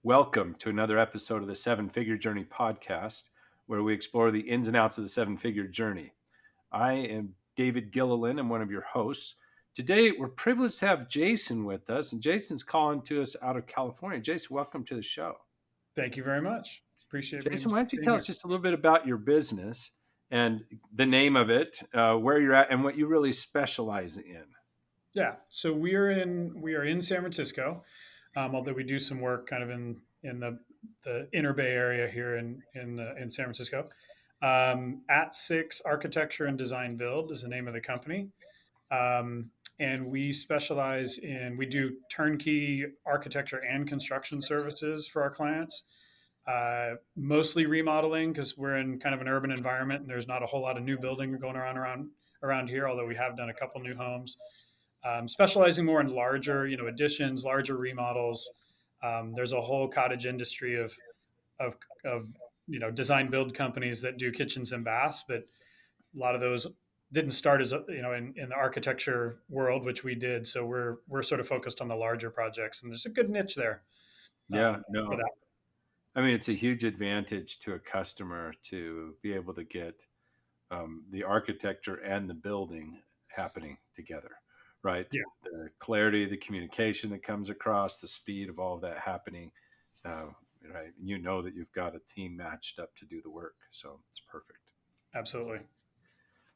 Welcome to another episode of the Seven Figure Journey podcast, where we explore the ins and outs of the seven figure journey. I am David Gilliland. I'm one of your hosts. Today, we're privileged to have Jason with us, and Jason's calling to us out of California. Jason, welcome to the show. Thank you very much. Appreciate Jason, being why don't you being tell here. us just a little bit about your business and the name of it, where you're at, and what you really specialize in? Yeah, so we are in San Francisco, although we do some work kind of in the inner Bay Area here in San Francisco. At Six Architecture and Design Build is the name of the company, um, and we do turnkey architecture and construction services for our clients. Mostly remodeling because we're in kind of an urban environment and there's not a whole lot of new building going around here. Although we have done a couple new homes, specializing more in larger, additions, larger remodels. There's a whole cottage industry of design build companies that do kitchens and baths, but a lot of those didn't start as in the architecture world, which we did. So we're sort of focused on the larger projects, and there's a good niche there Yeah, for no. that. I mean, it's a huge advantage to a customer to be able to get the architecture and the building happening together, right? Yeah, The clarity, the communication that comes across, the speed of all of that happening, uh, right? You know that you've got a team matched up to do the work, so it's perfect. absolutely.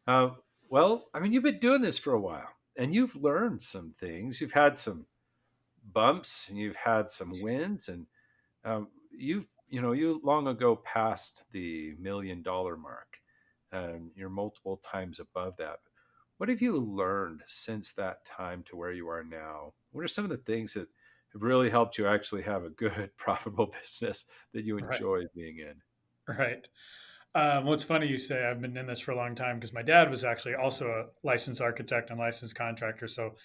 Uh, well, I mean, you've been doing this for a while, and you've learned some things. You've had some bumps, and you've had some wins, and you long ago passed the $1 million mark, and you're multiple times above that. What have you learned since that time to where you are now? What are some of the things that have really helped you actually have a good, profitable business that you Right. enjoy being in? Right. Well, it's funny you say I've been in this for a long time because my dad was actually also a licensed architect and licensed contractor. So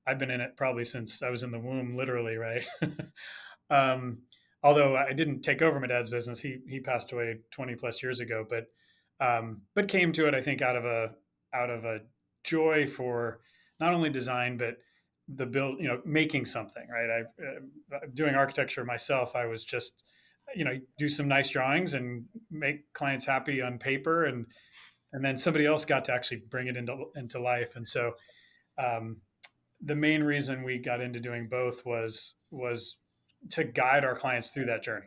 I've been in it probably since I was in the womb, literally, right? um, Although I didn't take over my dad's business, he passed away 20 plus years ago, but came to it, I think, out of a joy for not only design but the build, making something, right? Doing architecture myself. I was just, do some nice drawings and make clients happy on paper, and then somebody else got to actually bring it into life. And so um, the main reason we got into doing both was to guide our clients through that journey.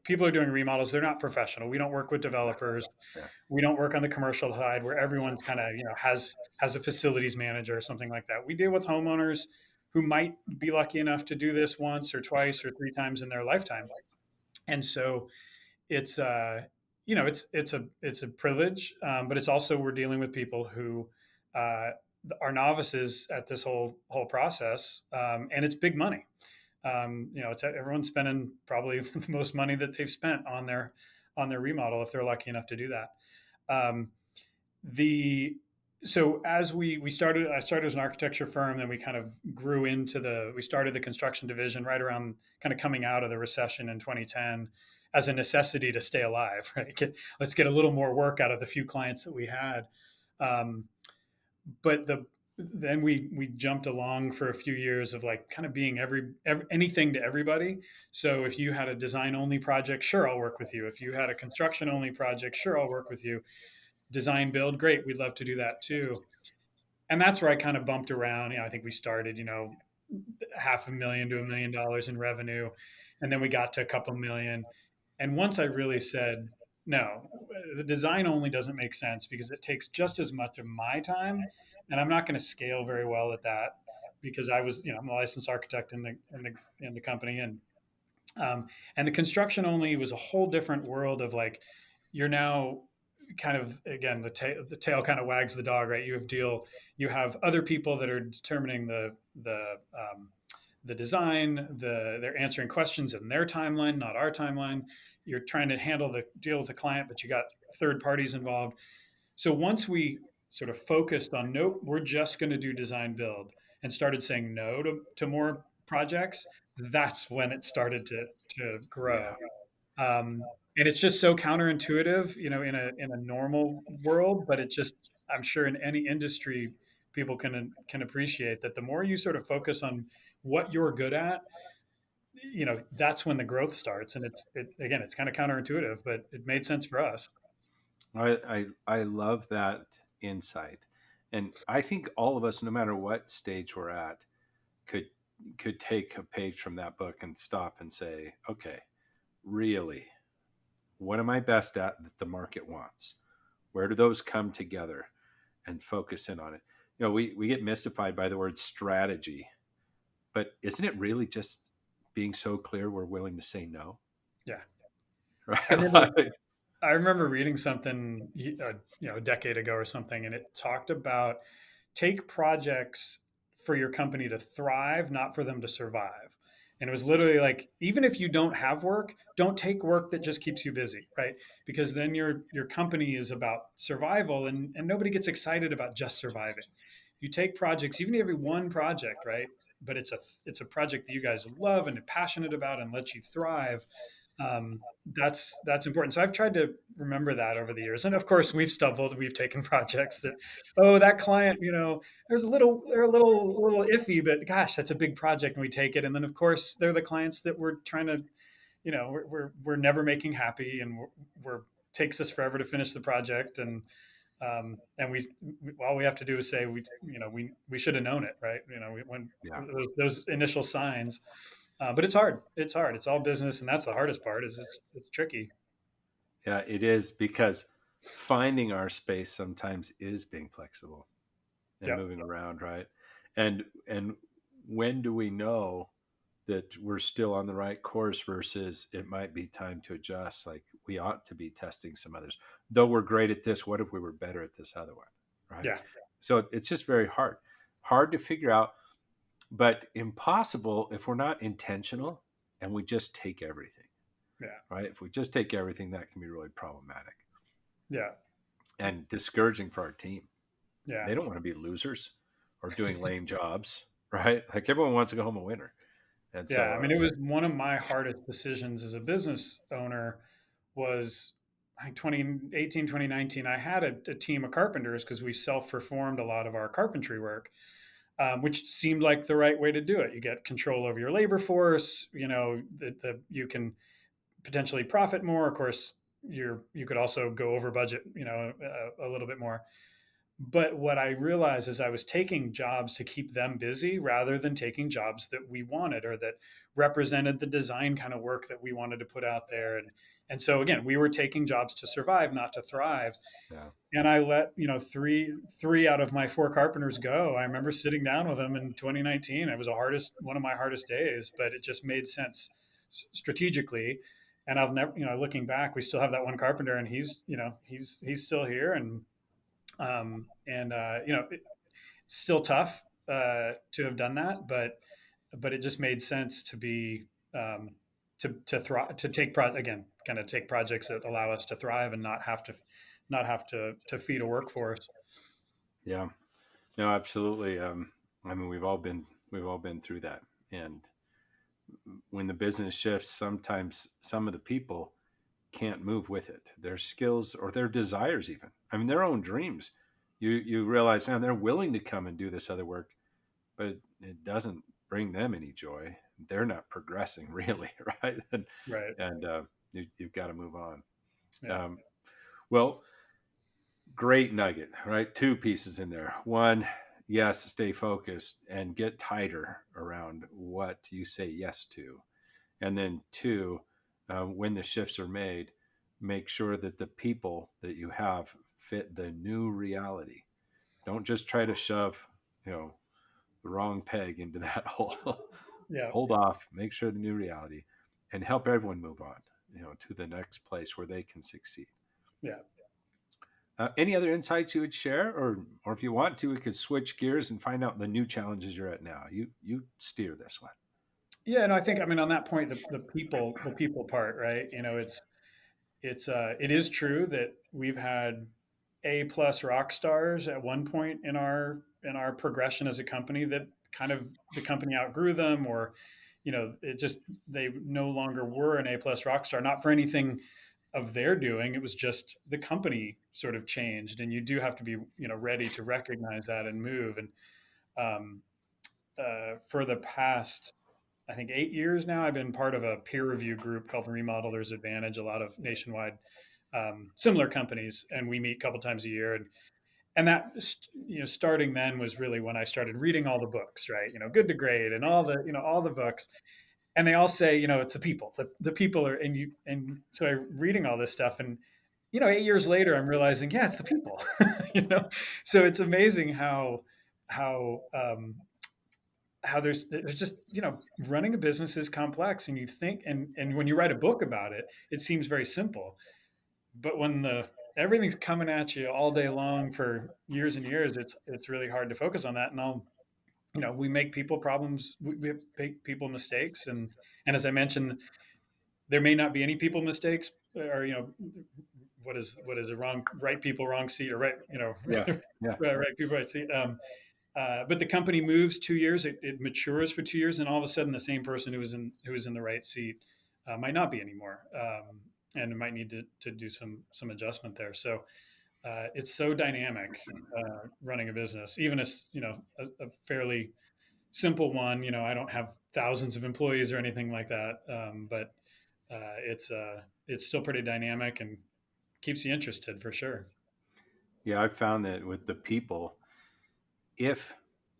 People are doing remodels; they're not professional. We don't work with developers. Yeah. We don't work on the commercial side where everyone's kind of has a facilities manager or something like that. We deal with homeowners who might be lucky enough to do this once or twice or three times in their lifetime, and so it's it's a privilege, but it's also we're dealing with people who uh, are novices at this whole process, and it's big money. It's everyone's spending probably the most money that they've spent on their remodel if they're lucky enough to do that. Um, the so as we started, I started as an architecture firm, then we kind of grew into we started the construction division right around kind of coming out of the recession in 2010 as a necessity to stay alive, right? Let's get a little more work out of the few clients that we had. Um, but then we jumped along for a few years of like kind of being anything to everybody. So if you had a design only project, sure, I'll work with you. If you had a construction only project, sure, I'll work with you. Design build, great, we'd love to do that too. And that's where I kind of bumped around. I think we started, half a million to $1 million in revenue, and then we got to a couple million. And once I really said, no, the design only doesn't make sense because it takes just as much of my time, and I'm not going to scale very well at that because I'm a licensed architect in the company, um, and the construction only was a whole different world of like, you're now kind of, again, the tail kind of wags the dog, right? You have other people that are determining the design, they're answering questions in their timeline, not our timeline. You're trying to deal with the client, but you got third parties involved. So once we sort of focused on, nope, we're just going to do design build, and started saying no to more projects, that's when it started to Yeah. grow. And it's just so counterintuitive, in a normal world, but it just, I'm sure in any industry, people can appreciate that the more you sort of focus on what you're good at, that's when the growth starts. And again, it's kind of counterintuitive, but it made sense for us. I love that insight, and I think all of us, no matter what stage we're at, could could take a page from that book and stop and say, okay, really, what am I best at that the market wants? Where do those come together and focus in on it? We get mystified by the word strategy, but isn't it really just being so clear we're willing to say no? Yeah. I Right? remember Like, I remember reading something, a decade ago or something, and it talked about take projects for your company to thrive, not for them to survive. And it was literally like, even if you don't have work, don't take work that just keeps you busy, right? Because then your company is about survival, and nobody gets excited about just surviving. You take projects, even every one project, right? But it's a project that you guys love and are passionate about and lets you thrive. That's important. So I've tried to remember that over the years. And of course, we've stumbled. We've taken projects that, oh, that client, they're a little iffy, but gosh, that's a big project, and we take it. And then of course, they're the clients that we're trying to, we're never making happy, and we're takes us forever to finish the project. And all we have to do is say we should have known it, right? When yeah. those initial signs. But it's hard. It's hard. It's all business, and that's the hardest part. Is it's tricky. Yeah, it is, because finding our space sometimes is being flexible and Yep. moving around, right? And when do we know that we're still on the right course versus it might be time to adjust? Like, we ought to be testing some others. Though we're great at this, what if we were better at this other one, right? Yeah. So it's just very hard. Hard to figure out, but impossible if we're not intentional and we just take everything, Yeah. right? If we just take everything, that can be really problematic Yeah. and discouraging for our team. Yeah. They don't want to be losers or doing lame jobs, right? Like, everyone wants to go home a winner. And Yeah. so, I mean, it was one of my hardest decisions as a business owner was like 2018, 2019. I had a team of carpenters because we self-performed a lot of our carpentry work, which seemed like the right way to do it. You get control over your labor force, you can potentially profit more. Of course, you could also go over budget, a little bit more. But what I realized is I was taking jobs to keep them busy rather than taking jobs that we wanted or that represented the design kind of work that we wanted to put out there. And so again, we were taking jobs to survive, not to thrive. yeah, And I let, three out of my four carpenters go. I remember sitting down with them in 2019. It was one of my hardest days, but it just made sense strategically. And I've never, looking back, we still have that one carpenter, and he's still here. It's still tough to have done that, but it just made sense to be to take again, kind of take projects that allow us to thrive and not have to feed a workforce. yeah, no, absolutely. I mean, we've all been through that, and when the business shifts, sometimes some of the people can't move with it. Their skills or their desires, even. I mean, their own dreams. You realize now they're willing to come and do this other work, but it doesn't bring them any joy. They're not progressing really, right? Right. You've got to move on. Yeah. Um, well, great nugget, right? Two pieces in there. One, yes, stay focused and get tighter around what you say yes to. And then two, when the shifts are made, make sure that the people that you have fit the new reality. Don't just try to shove, you know, the wrong peg into that hole. Yeah. Hold off, make sure the new reality, and help everyone move on, to the next place where they can succeed. Yeah. Any other insights you would share, or if you want to, we could switch gears and find out the new challenges you're at now. You steer this one. Yeah. And I think, I mean, on that point, the people part, right? It is true that we've had A+ rock stars at one point in our progression as a company that kind of the company outgrew them, or it just they no longer were an A+ rock star, not for anything of their doing. It was just the company sort of changed, and you do have to be ready to recognize that and move. And for the past I think 8 years now, I've been part of a peer review group called Remodelers Advantage. A lot of nationwide similar companies, and we meet a couple times a year. And that, starting then was really when I started reading all the books, right? Good to Great and all the books, and they all say, it's the people. The people are, and so I'm reading all this stuff, and 8 years later, I'm realizing, yeah, it's the people. you know, so it's amazing how how there's just running a business is complex, and you think, and when you write a book about it, it seems very simple, but when the everything's coming at you all day long for years and years, it's really hard to focus on that. And we make people problems, we make people mistakes, and as I mentioned, there may not be any people mistakes, or what is a wrong right people wrong seat, or right Yeah. Yeah. right people right seat. But the company moves 2 years, it matures for 2 years, and all of a sudden the same person who was in the right seat might not be anymore, and it might need to do some adjustment there. So it's so dynamic, running a business, even as a fairly simple one. I don't have thousands of employees or anything like that, but it's still pretty dynamic and keeps you interested for sure. Yeah. I found that with the people, if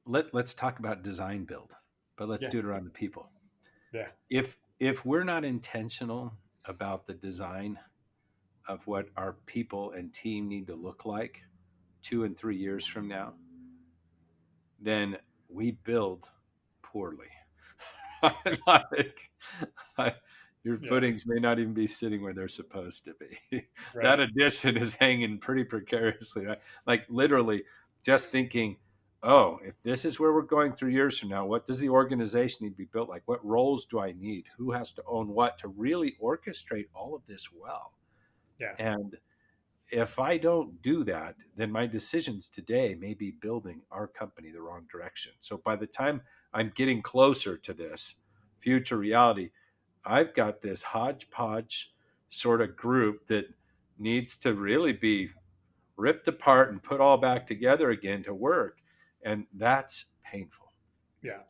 let's talk about design build, but let's Yeah, do it around the people. yeah, If we're not intentional about the design of what our people and team need to look like 2 and 3 years from now, then we build poorly. like, I, your yeah, footings may not even be sitting where they're supposed to be. right, That addition is hanging pretty precariously. Right? Like literally, just thinking, oh, if this is where we're going 3 years from now, what does the organization need to be built like? What roles do I need? Who has to own what to really orchestrate all of this well? yeah, And if I don't do that, then my decisions today may be building our company the wrong direction. So by the time I'm getting closer to this future reality, I've got this hodgepodge sort of group that needs to really be ripped apart and put all back together again to work. And that's painful. yeah.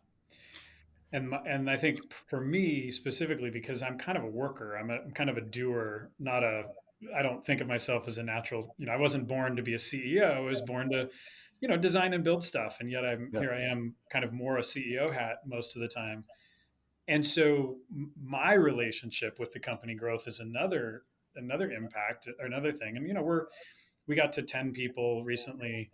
And I think for me specifically, because I'm kind of a worker, I'm kind of a doer, not a. I don't think of myself as a natural. I wasn't born to be a CEO. I was born to, design and build stuff, and yet Yeah. here I am, kind of more a CEO hat most of the time. And so my relationship with the company growth is another impact, or another thing. And we got to 10 people recently.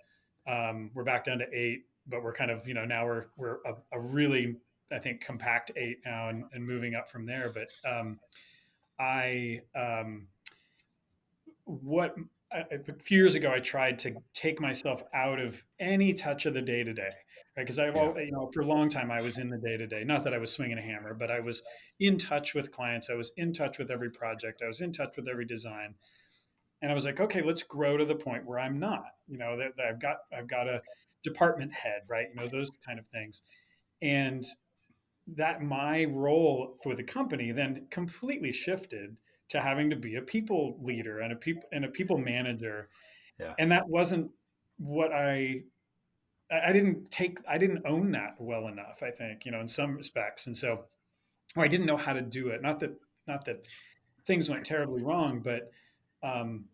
We're back down to 8, but we're kind of, now we're a really, I think, compact 8 now, and moving up from there. But I what a few years ago, I tried to take myself out of any touch of the day to day, right? Because Yeah. for a long time, I was in the day to day. Not that I was swinging a hammer, but I was in touch with clients. I was in touch with every project. I was in touch with every design. And I was like, okay, let's grow to the point where I'm not. That I've got a department head, right? Those kind of things. And that my role for the company then completely shifted to having to be a people leader and a people manager. Yeah. And that wasn't what I didn't own that well enough, I think, in some respects. And so, or I didn't know how to do it. Not that things went terribly wrong, but um,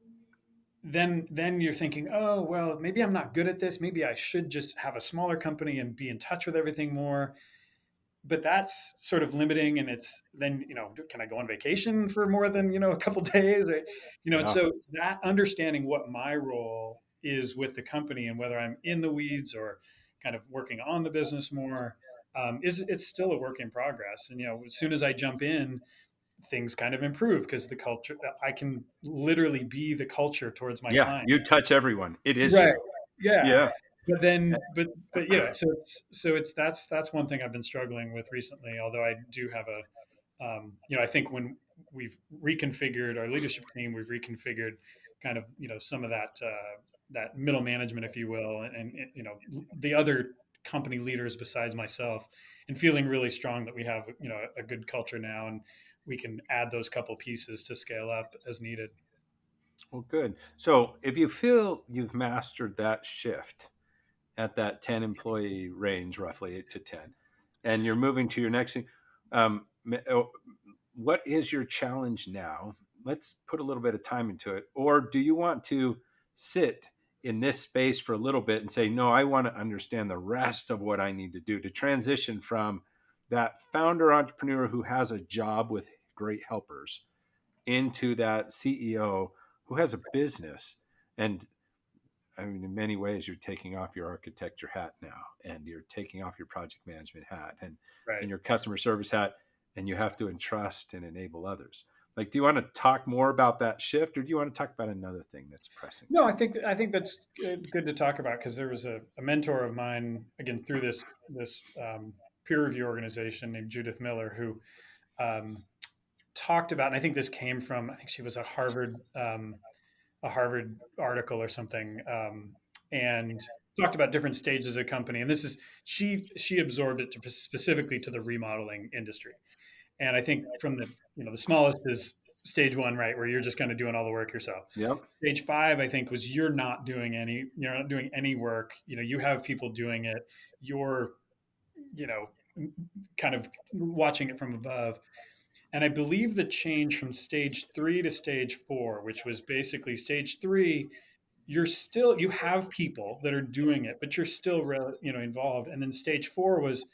then you're thinking, oh well, maybe I'm not good at this. Maybe I should just have a smaller company and be in touch with everything more. But that's sort of limiting, and it's then, can I go on vacation for more than a couple days, and Yeah. so that understanding what my role is with the company, and whether I'm in the weeds or kind of working on the business more, is it's still a work in progress. And as soon as I jump in, things kind of improve, because the culture, I can literally be the culture towards my Yeah. client. You touch everyone. It is Right. you. Yeah. Yeah. But yeah, so it's that's one thing I've been struggling with recently. Although I do have I think when we've reconfigured our leadership team, we've reconfigured kind of some of that middle management, if you will, and the other company leaders besides myself, and feeling really strong that we have a good culture now, and we can add those couple pieces to scale up as needed. Well, good. So if you feel you've mastered that shift at that 10 employee range, roughly 8 to 10, and you're moving to your next thing, What is your challenge now? Let's put a little bit of time into it. Or do you want to sit in this space for a little bit and say, no, I want to understand the rest of what I need to do to transition from that founder entrepreneur who has a job with great helpers into that CEO who has a business? And I mean, in many ways, you're taking off your architecture hat now, and you're taking off your project management hat, and Right. your customer service hat, and you have to entrust and enable others. Like, do you want to talk more about that shift, or do you want to talk about another thing that's pressing No, for I think that's good to talk about because there was a mentor of mine again through this peer review organization named Judith Miller who um, talked about, and I think this came from, I think she was a Harvard article or something, and talked about different stages of company. And this is she absorbed it to specifically to the remodeling industry. And I think from the smallest is stage one, right, where you're just kind of doing all the work yourself. you? Yep. Stage five, I think, was you're not doing any work. You have people doing it. You're you know kind of watching it from above. And I believe the change from stage three to stage four, which was basically stage three, you have people that are doing it, but you're still involved. And then stage four was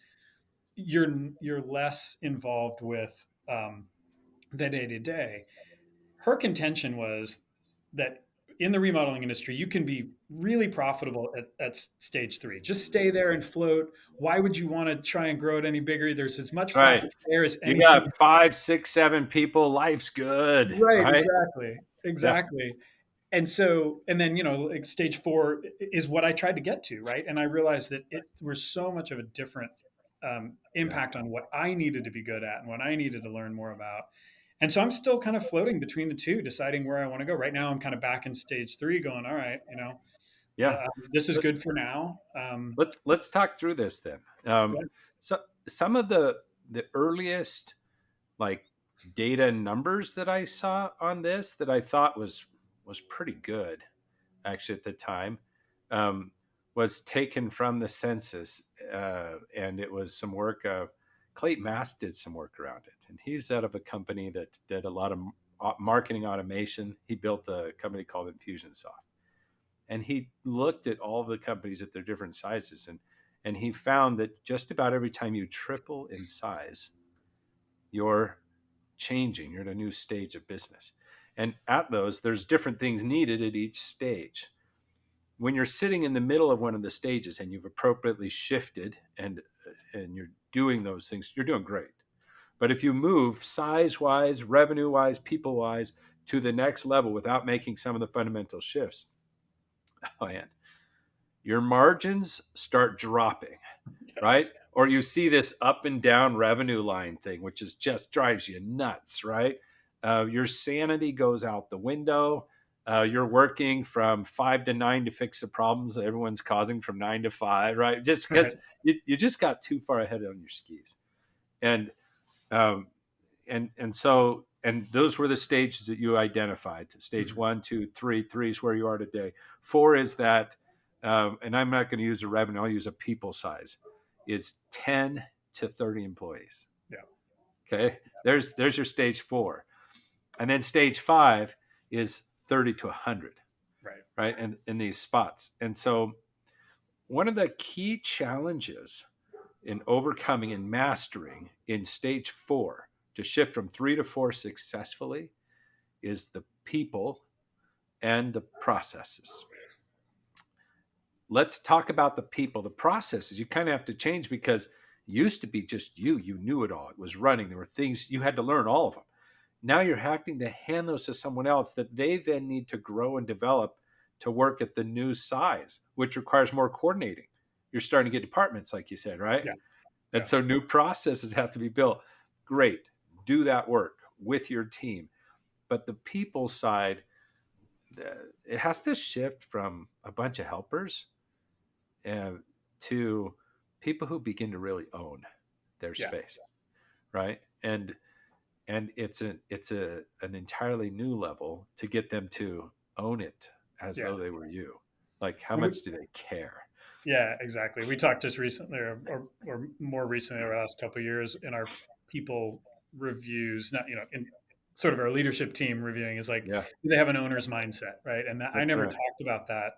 you're less involved with the day to day. Her contention was that in the remodeling industry, you can be really profitable at stage three. Just stay there and float. Why would you want to try and grow it any bigger? There's as much Right. profit there as You anything. got five, six, seven people. Life's good, Right, right? exactly. Yeah. Exactly. And then like stage four is what I tried to get to, right? And I realized that it was so much of a different Yeah. impact on what I needed to be good at and what I needed to learn more about. And so I'm still kind of floating between the two, deciding where I want to go. Right now, I'm kind of back in stage three, going, all right, Yeah. this is Let, good for now. let's talk through this then. Yeah, So some of the earliest like data and numbers that I saw on this that I thought was pretty good actually at the time, um, was taken from the census, and it was some work. Clayton Mass did some work around it, and he's out of a company that did a lot of marketing automation. He built a company called Infusionsoft, and he looked at all the companies at their different sizes, and he found that just about every time you triple in size, you're changing. You're at a new stage of business. And at those, there's different things needed at each stage. When you're sitting in the middle of one of the stages and you've appropriately shifted and you're doing those things, you're doing great. But if you move size wise, revenue wise, people wise to the next level without making some of the fundamental shifts, oh man, your margins start dropping, right? Or you see this up and down revenue line thing, which is just drives you nuts, right? Your sanity goes out the window. You're working from 5 to 9 to fix the problems that everyone's causing from 9 to 5, right? Just right. because you just got too far ahead on your skis. And um, and those were the stages that you identified. Stage Mhm. one, two, three. Three is where you are today. Four is that, and I'm not going to use a revenue. I'll use a people size. Is 10 to 30 employees. Yeah. Okay, there's your stage four, and then stage five is 30 to 100, Right. right? And in these spots, and so one of the key challenges in overcoming and mastering in stage four to shift from 3 to 4 successfully is the people and the processes. Let's talk about the people. The processes you kind of have to change because it used to be just you knew it all. It was running. There were things you had to learn all of them. Now you're having to hand those to someone else that they then need to grow and develop to work at the new size, which requires more coordinating. You're starting to get departments, like you said, right? Yeah. And Yeah. so new processes have to be built. Great. Do that work with your team. But the people side, it has to shift from a bunch of helpers uh, to people who begin to really own their Yeah. space, right? And it's an entirely new level to get them to own it as Yeah. though they were you. Like, how And we, much do they care? Yeah, exactly. We talked just recently, or more recently, over the last couple of years, in our people reviews, not, in sort of our leadership team reviewing, is like, Yeah, do they have an owner's mindset, right? And I that's never right. talked about that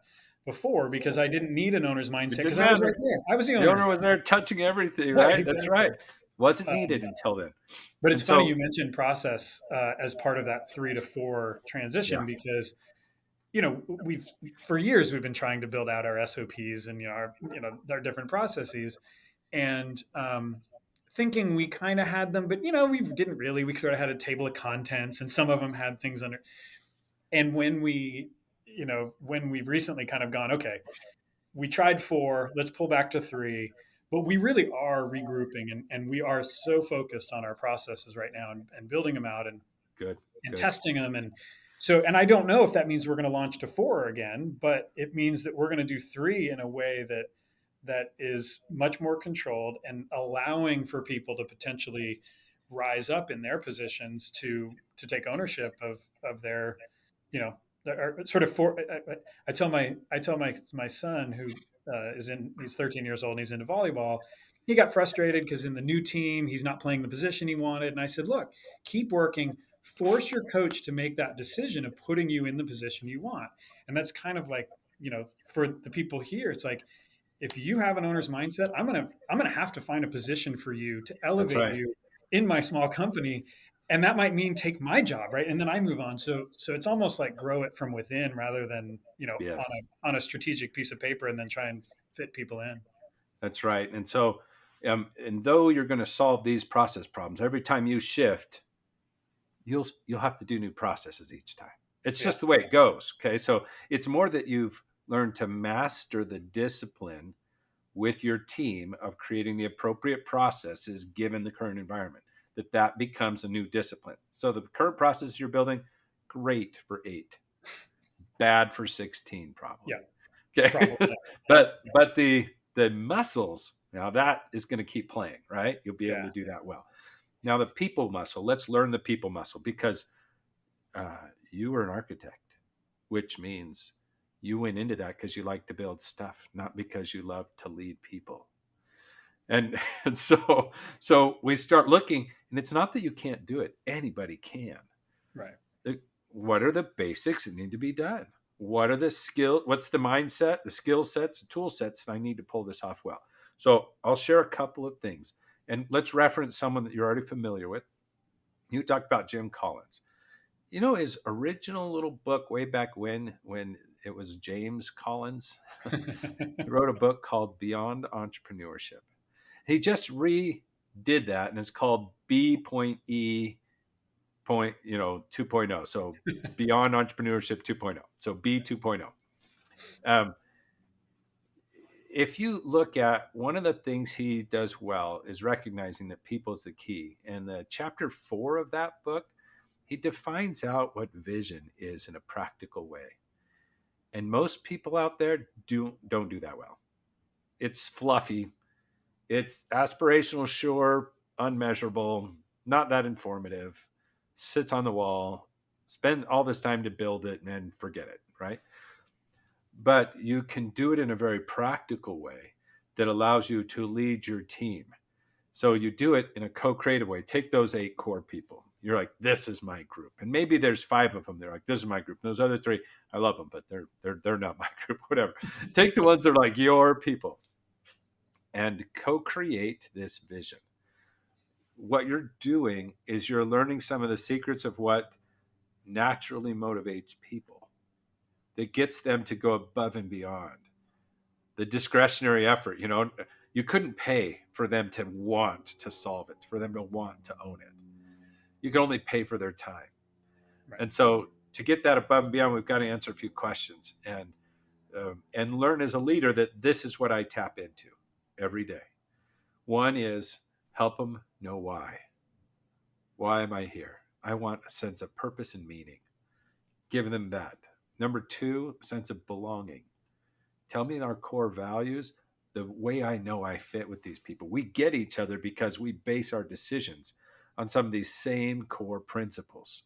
before because I didn't need an owner's mindset It because didn't I was right matter. there. I was the The owner owner. was there touching everything, Right, right? That's right. exactly. Wasn't Um, needed until then. but it's And funny so, you mentioned process as part of that 3 to 4 yeah, transition because we've for years we've been trying to build out our SOPs and our different processes, and thinking we kind of had them, but we didn't really. We sort of had a table of contents, and some of them had things under. And when we've recently kind of gone, okay, we tried 4, let's pull back to 3, but we really are regrouping, and we are so focused on our processes right now, and building them out, good, and good. testing them. And I don't know if that means we're going to launch to 4 again, but it means that we're going to do 3 in a way that is much more controlled and allowing for people to potentially rise up in their positions to take ownership of their, sort of for. I tell my son, who he's 13 years old and he's into volleyball. He got frustrated because in the new team he's not playing the position he wanted, and I said, look, keep working, force your coach to make that decision of putting you in the position you want. And that's kind of like, for the people here, it's like, if you have an owner's mindset, I'm gonna have to find a position for you to That's elevate right. you in my small company, and that might mean take my job, right? And then I move on. So it's almost like grow it from within rather than on Yes, a strategic piece of paper and then try and fit people in. that's right. And so, and though you're going to solve these process problems every time you shift, you'll have to do new processes each time. It's Yeah, just the way it goes. Okay, so it's more that you've learned to master the discipline with your team of creating the appropriate processes given the current environment, that becomes a new discipline. So the current process you're building, great for 8, bad for 16 probably. yeah, Okay. probably. but the muscles, now that is going to keep playing, right? You'll be able Yeah, to do that well. Now the people muscle, let's learn the people muscle, because you were an architect, which means you went into that because you like to build stuff, not because you love to lead people. And, and so we start looking, and it's not that you can't do it. Anybody can. right. What are the basics that need to be done? What are the skill? What's the mindset, the skill sets, the tool sets that I need to pull this off well? So I'll share a couple of things, and let's reference someone that you're already familiar with. You talked about Jim Collins. You know his original little book way back when it was James Collins. He wrote a book called Beyond Entrepreneurship. He just redid that, and it's called B point E point 2.0. So Beyond Entrepreneurship 2.0. So B 2.0. Um, if you look at, one of the things he does well is recognizing that people is the key. And the chapter 4 of that book, he defines out what vision is in a practical way. And most people out there don't do that well. It's fluffy, it's aspirational, sure, unmeasurable, not that informative, sits on the wall, spend all this time to build it and then forget it, right? But you can do it in a very practical way that allows you to lead your team. So you do it in a co-creative way. Take those 8 core people. You're like, this is my group, and maybe there's 5 of them. They're like, this is my group. And those other 3, I love them, but they're not my group. Whatever. Take the ones that are like your people, and co-create this vision. What you're doing is you're learning some of the secrets of what naturally motivates people, that gets them to go above and beyond the discretionary effort. You couldn't pay for them to want to solve it, for them to want to own it. You can only pay for their time. Right. And so to get that above and beyond, we've got to answer a few questions, and learn as a leader that this is what I tap into every day. One is, help them know why. Why am I here? I want a sense of purpose and meaning. Give them that. Number 2, a sense of belonging. Tell me our core values, the way I know I fit with these people. We get each other because we base our decisions on some of these same core principles.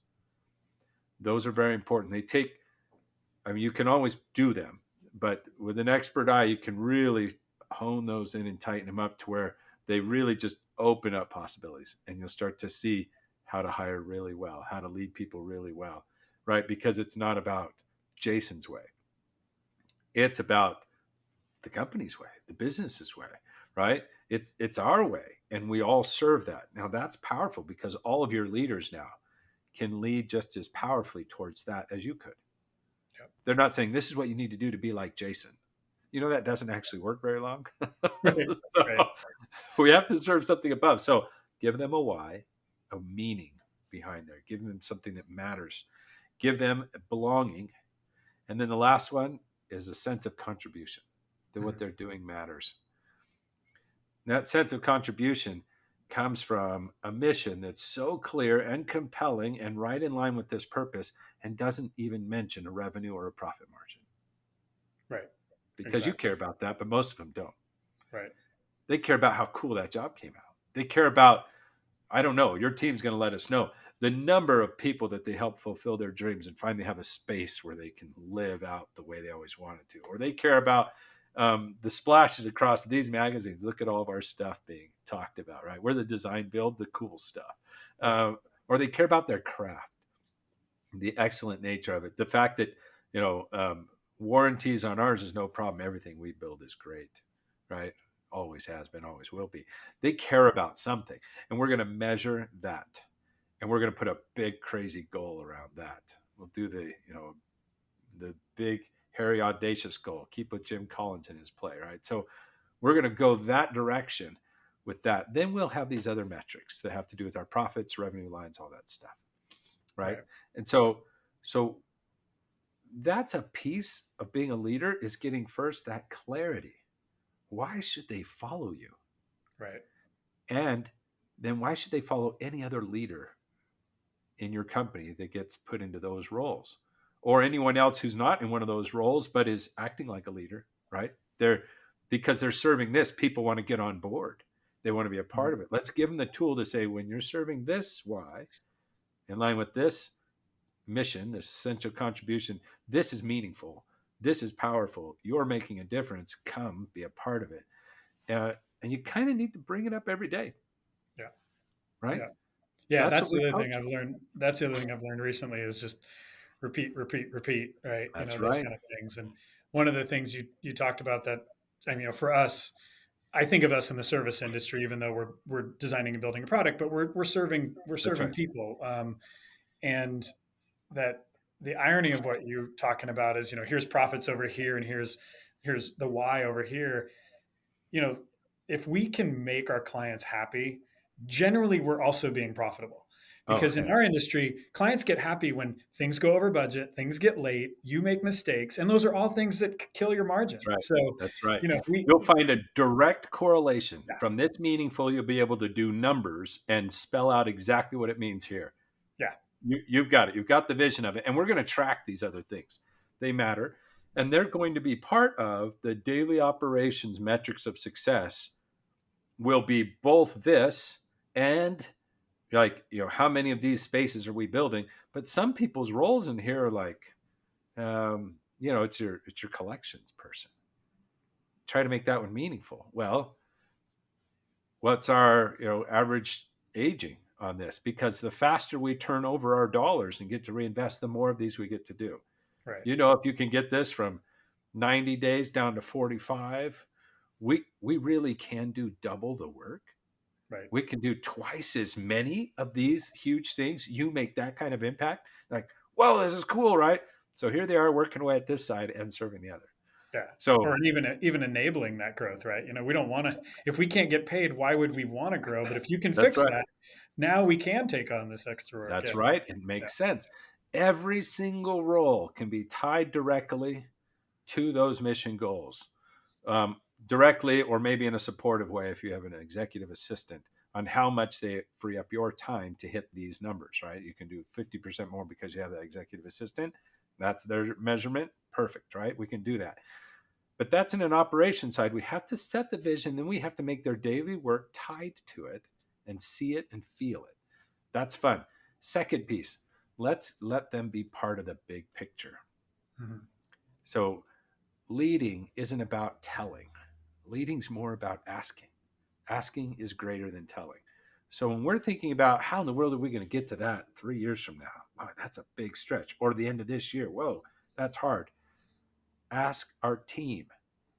Those are very important. I mean, you can always do them, but with an expert eye, you can really hone those in and tighten them up to where they really just open up possibilities, and you'll start to see how to hire really well, how to lead people really well, right? Because it's not about Jason's way, it's about the company's way, the business's way, right? It's our way, and we all serve that. Now that's powerful because all of your leaders now can lead just as powerfully towards that as you could. Yep. They're not saying this is what you need to do to be like Jason. You know that doesn't actually work very long. Right. So Right. we have to serve something above. So give them a why, a meaning behind there. Give them something that matters. Give them belonging. And then the last one is a sense of contribution, that what Mhm. they're doing matters. That sense of contribution comes from a mission that's so clear and compelling and right in line with this purpose and doesn't even mention a revenue or a profit margin, Right. because you Exactly. care about that, but most of them don't. Right. They care about how cool that job came out. They care about, I don't know, your team's going to let us know the number of people that they help fulfill their dreams and finally have a space where they can live out the way they always wanted to. Or they care about the splashes across these magazines. Look at all of our stuff being talked about, right? We're the design build, the cool stuff. Right. Or they care about their craft, the excellent nature of it. The fact that, you know, warranties on ours is no problem. Everything we build is great, right? Always has been, always will be. They care about something, and we're going to measure that, and we're going to put a big crazy goal around that. We'll do the, you know, the big hairy audacious goal. Keep with Jim Collins in his play, right? So we're going to go that direction with that. Then we'll have these other metrics that have to do with our profits, revenue lines, all that stuff, right? Right. And so that's a piece of being a leader, is getting first that clarity. Why should they follow you? Right. And then why should they follow any other leader in your company that gets put into those roles, or anyone else who's not in one of those roles but is acting like a leader, right? They're, because they're serving this, people want to get on board. They want to be a Mhm. part of it. Let's give them the tool to say, when you're serving this why, in line with this mission, this essential contribution, this is meaningful, this is powerful, you're making a difference, come be a part of it. And you kind of need to bring it up every day, Yeah. right? Yeah. Yeah. That's That's what we the other thing coach. I've learned. That's the other thing I've learned recently is just repeat, repeat, repeat. Right. You know, That's those right. kind of things. And one of the things you talked about that, I mean, you know, for us, I think of us in the service industry, even though we're designing and building a product, but we're That's serving right. people, and that the irony of what you're talking about is, you know, here's profits over here, and here's the why over here. You know, if we can make our clients happy, generally we're also being profitable. Oh Because in yeah. our industry, clients get happy when things go over budget, things get late, you make mistakes, and those are all things that kill your That's margin. right. So, That's right. you know, we You'll find a direct correlation yeah, from this meaningful. You'll be able to do numbers and spell out exactly what it means here. yeah, You've got it. You've got the vision of it. And we're going to track these other things. They matter. And they're going to be part of the daily operations metrics of success, will be both this and, like, you know, how many of these spaces are we building? But some people's roles in here are like, you know, it's your collections person. Try to make that one meaningful. Well, what's our, you know, average aging on this? Because the faster we turn over our dollars and get to reinvest, the more of these we get to do. right, You know, if you can get this from 90 days down to 45, we really can do double the work. right, We can do twice as many of these huge things. You make that kind of impact, like, whoa, this is cool, right? So here they are working away at this side and serving the other. yeah. Or So even enabling that growth, right? You know, we don't want to. If we can't get paid, why would we want to grow? But if you can that's fix right. that, now we can take on this extra work. That's Yeah, right. It yeah, makes sense. Every single role can be tied directly to those mission goals, um, directly, or maybe in a supportive way if you have an executive assistant, on how much they free up your time to hit these numbers, right? You can do 50% more because you have that executive assistant. That's their measurement. Perfect, right? We can do that. But that's in an operation side. We have to set the vision, then we have to make their daily work tied to it and see it and feel it. That's fun. Second piece, let's let them be part of the big picture. mhm, So leading isn't about telling. Leading's more about asking. Asking is greater than telling. So when we're thinking about how in the world are we going to get to that 3 years from now, wow, that's a big stretch. Or the end of this year, whoa, that's hard. Ask our team,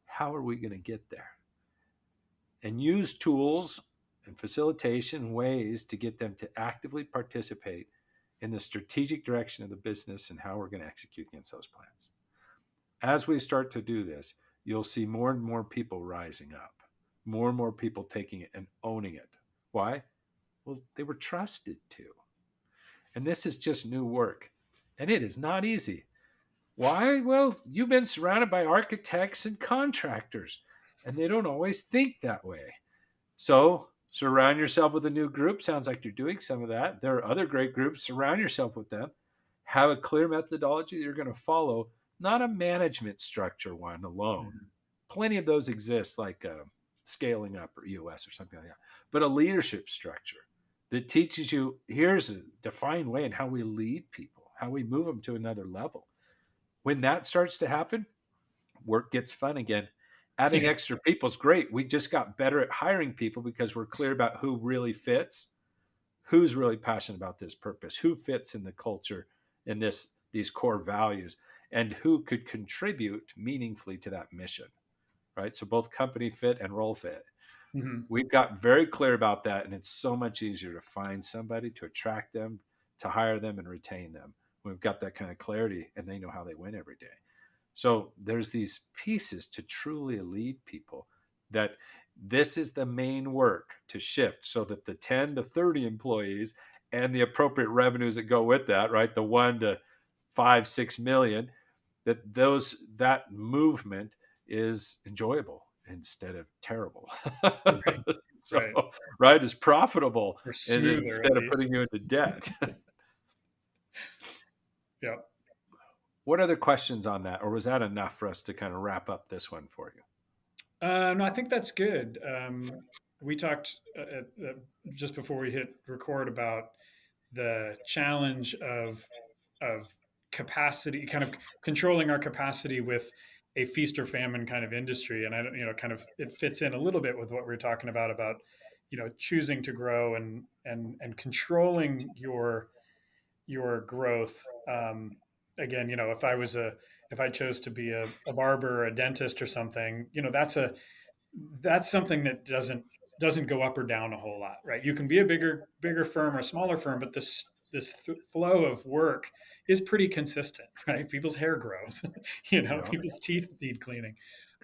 how are we going to get there? And use tools and facilitation ways to get them to actively participate in the strategic direction of the business and how we're going to execute against those plans. As we start to do this, you'll see more and more people rising up, more and more people taking it and owning it. Why? Well, they were trusted to. And this is just new work. And it is not easy. Why? Well, you've been surrounded by architects and contractors, and they don't always think that way. So surround yourself with a new group. Sounds like you're doing some of that. There are other great groups. Surround yourself with them. Have a clear methodology you're going to follow, not a management structure one alone. Mhm. Plenty of those exist, like scaling up or EOS or something like that, but a leadership structure that teaches you here's a defined way in how we lead people, how we move them to another level. When that starts to happen, work gets fun again. Adding Yeah. extra people is great. We just got better at hiring people because we're clear about who really fits, who's really passionate about this purpose, who fits in the culture and these core values, and who could contribute meaningfully to that mission. Right. So both company fit and role fit. Mhm. We've got very clear about that, and it's so much easier to find somebody, to attract them, to hire them, and retain them. We've got that kind of clarity, and they know how they win every day. So there's these pieces to truly lead people that this is the main work to shift so that the 10 to 30 employees and the appropriate revenues that go with that, right? The 1 to 5, 6 million, that movement is enjoyable instead of terrible. Right. So, Right. right, is profitable Or and smoother at instead of least. putting you into debt. Yeah. What other questions on that, or was that enough for us to kind of wrap up this one for you? No, I think that's good. We talked just before we hit record about the challenge of capacity, kind of controlling our capacity with a feast or famine kind of industry, and I don't, kind of it fits in a little bit with what we were talking about choosing to grow and controlling your growth. Again, if I chose to be a barber or a dentist or something, that's something that doesn't go up or down a whole lot, right? You can be a bigger firm or a smaller firm, but this flow of work is pretty consistent, right? People's hair grows, Yeah. people's teeth need cleaning.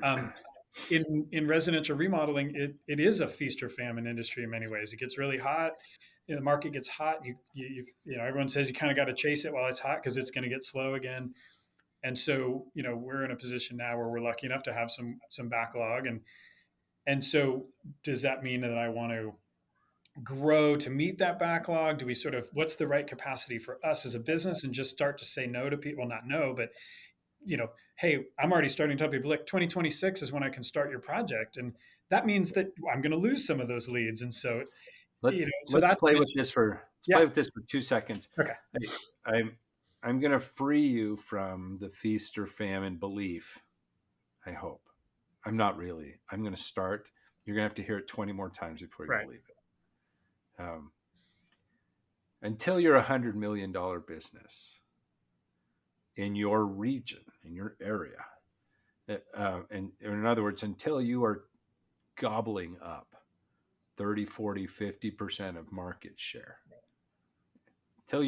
Um, in residential remodeling, it is a feast or famine industry in many ways. It gets really hot. The market gets hot. Everyone says you kind of got to chase it while it's hot because it's going to get slow again. And so, we're in a position now where we're lucky enough to have some backlog, and so, does that mean that I want to grow to meet that backlog? Do we what's the right capacity for us as a business, and just start to say no to people? Well, not no, but hey, I'm already starting to tell people, like, 2026 is when I can start your project, and that means that I'm going to lose some of those leads, and so so Let's that's play an with this for yeah. 2 seconds. Okay. Hey, I'm going to free you from the feast or famine belief. I hope. I'm not really. I'm going to start. You're going to have to hear it 20 more times before you Right. believe it. Until you're $100 million business in your region, in your area, and in other words, until you are gobbling up 30, 40, 50% of market share, until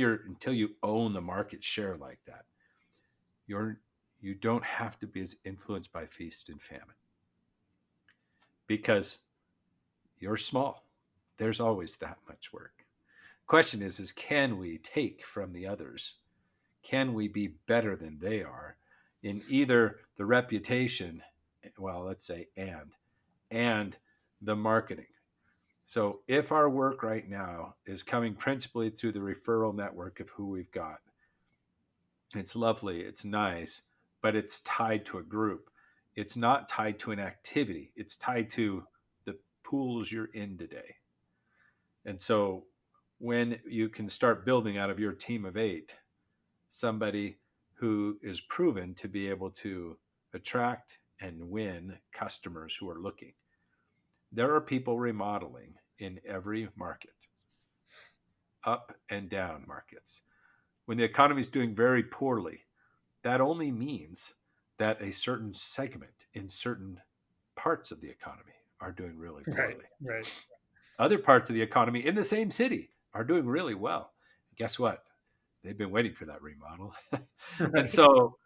you own the market share like that, you're you don't have to be as influenced by feast and famine because you're small. There's always that much work. Question is can we take from the others? Can we be better than they are in either the reputation, well, let's say and the marketing? So if our work right now is coming principally through the referral network of who we've got, it's lovely, it's nice, but it's tied to a group. It's not tied to an activity. It's tied to the pools you're in today. And so when you can start building out of your team of 8 somebody who is proven to be able to attract and win customers who are looking, There are people remodeling in every market, up and down markets. When the economy is doing very poorly, that only means that a certain segment in certain parts of the economy are doing really Right. poorly. Right. Other parts of the economy in the same city are doing really well. Guess what? They've been waiting for that remodel. And Right. so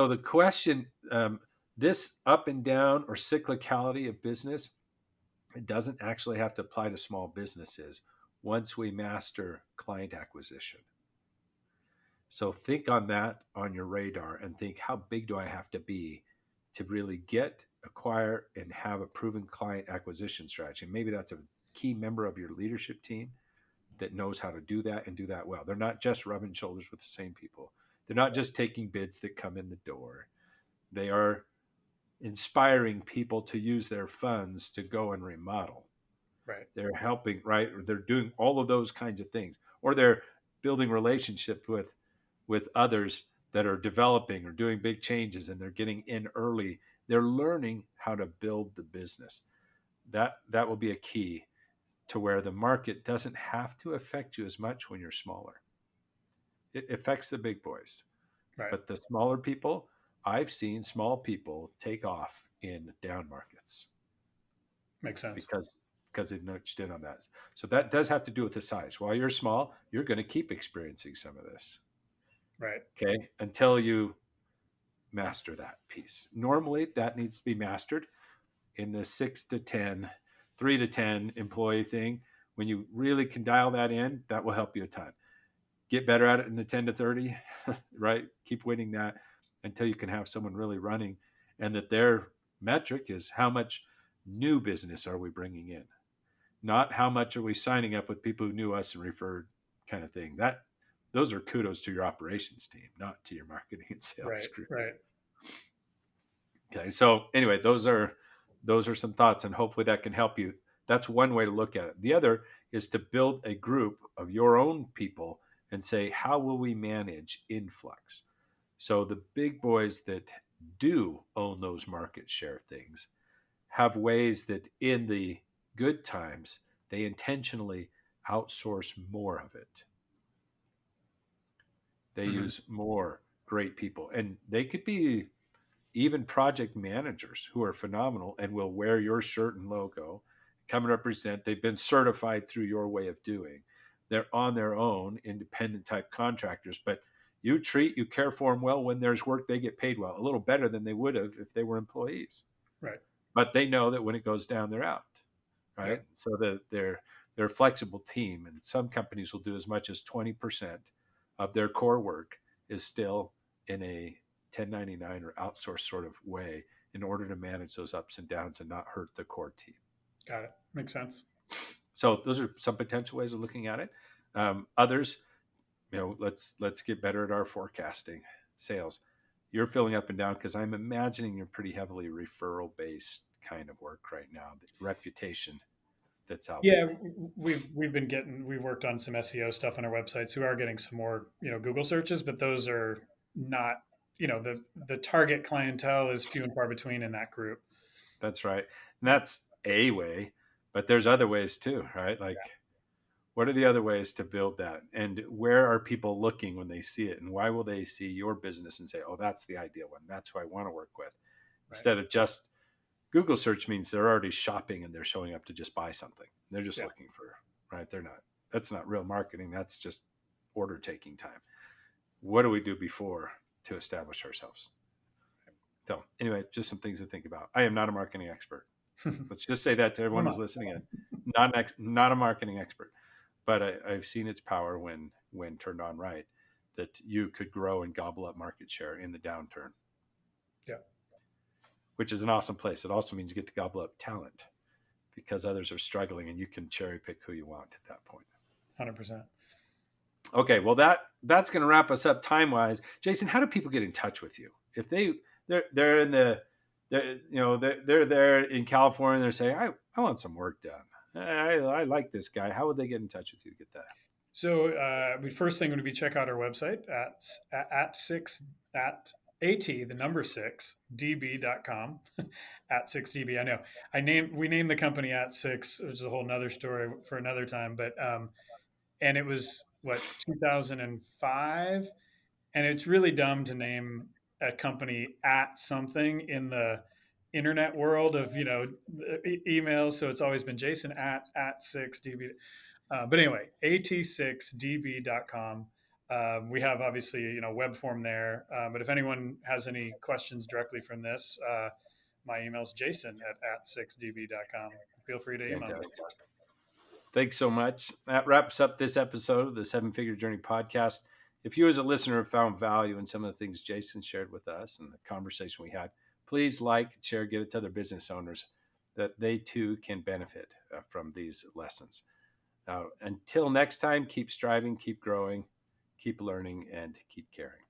the question, this up and down or cyclicality of business, it doesn't actually have to apply to small businesses once we master client acquisition. So think on that on your radar and think, how big do I have to be to really get, acquire, and have a proven client acquisition strategy? And maybe that's a key member of your leadership team that knows how to do that and do that well. They're not just rubbing shoulders with the same people. They're not just taking bids that come in the door. They are inspiring people to use their funds to go and remodel. Right. They're helping, right? Or they're doing all of those kinds of things, or they're building relationships with others that are developing or doing big changes, and they're getting in early. They're learning how to build the business. That will be a key to where the market doesn't have to affect you as much when you're smaller. It affects the big boys, Right. but the smaller people, I've seen small people take off in down markets Makes sense. because because they've nudged in on that. So that does have to do with the size. While you're small, you're going to keep experiencing some of this. Right. Okay, until you master that piece. Normally, that needs to be mastered in the 6 to 10, 3 to 10 employee thing. When you really can dial that in, that will help you a ton. Get better at it in the 10 to 30, right? Keep winning that until you can have someone really running, and that their metric is how much new business are we bringing in, not how much are we signing up with people who knew us and referred, kind of thing. That those are kudos to your operations team, not to your marketing and sales Right. group. Right. Okay, so anyway, those are some thoughts, and hopefully that can help you. That's one way to look at it. The other is to build a group of your own people and say, how will we manage influx? So the big boys that do own those market share things have ways that in the good times they intentionally outsource more of it. They Hmm. use more great people, and they could be even project managers who are phenomenal and will wear your shirt and logo, come and represent. They've been certified through your way of doing. They're on their own, independent type contractors, but you care for them well. When there's work, they get paid well, a little better than they would have if they were employees. Right. But they know that when it goes down, they're out, right? Yep. So that they're a flexible team, and some companies will do as much as 20% of their core work is still in a 1099 or outsourced sort of way in order to manage those ups and downs and not hurt the core team. Got it. Makes sense. So those are some potential ways of looking at it. Others, let's get better at our forecasting sales. You're filling up and down because I'm imagining you're pretty heavily referral based kind of work right now. The reputation that's out Yeah, there. we've worked on some SEO stuff on our websites. We are getting some more, Google searches, but those are not, the target clientele is few and far between in that group. That's right. And that's a way, but there's other ways too, right? Like, what are the other ways to build that? And where are people looking when they see it? And why will they see your business and say, oh, that's the ideal one. That's who I want to work with? Right. Instead of just Google search means they're already shopping and they're showing up to just buy something. They're just Yeah. looking for, right? That's not real marketing. That's just order taking time. What do we do before to establish ourselves? So, anyway, just some things to think about. I am not a marketing expert. Let's just say that to everyone Come who's on. listening in. Not a marketing expert, but I've seen its power when turned on right. That you could grow and gobble up market share in the downturn, Yeah. which is an awesome place. It also means you get to gobble up talent because others are struggling, and you can cherry pick who you want at that point. 100%. Okay, well that's going to wrap us up time wise. Jason, how do people get in touch with you if they're in the they're there in California and they're saying I want some work done. I like this guy. How would they get in touch with you to get that? So, the first thing would be check out our website at six at the number six, db.com at 6db. I know we named the company at six, which is a whole nother story for another time. But, and it was what, 2005. And it's really dumb to name a company at something in the internet world of, emails. So it's always been Jason at 6db. But anyway, at6db.com. We have obviously, web form there. But if anyone has any questions directly from this, my email is jason at 6db.com. Feel free to email me. Fantastic. Thanks so much. That wraps up this episode of the Seven Figure Journey podcast. If you, as a listener, have found value in some of the things Jason shared with us and the conversation we had, please like, share, get it to other business owners that they too can benefit from these lessons. Now, until next time, keep striving, keep growing, keep learning, and keep caring.